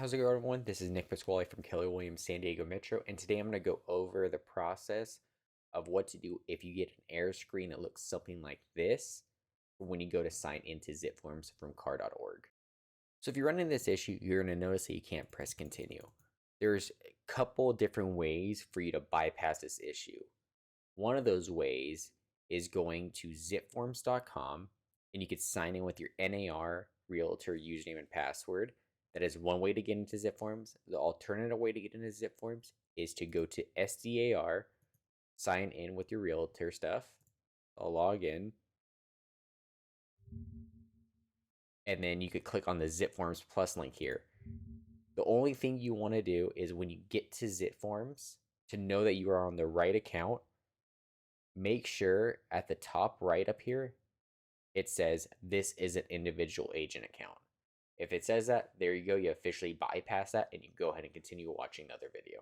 How's it going, everyone? This is Nick Pasquale from Keller Williams San Diego Metro, and today I'm going to go over the process of what to do if you get an error screen that looks something like this when you go to sign into ZipForms from car.org. So if you're running this issue, you're going to notice that you can't press continue. There's a couple different ways for you to bypass this issue. One of those ways is going to ZipForms.com, and you could sign in with your NAR Realtor username and password. That is one way to get into ZipForms. The alternative way to get into ZipForms is to go to SDAR, sign in with your realtor stuff. I'll log in. And then you could click on the ZipForms Plus link here. The only thing you want to do is when you get to ZipForms, to know that you are on the right account, make sure at the top right up here, it says this is an individual agent account. If it says that, there you go. You officially bypass that and you go ahead and continue watching the other video.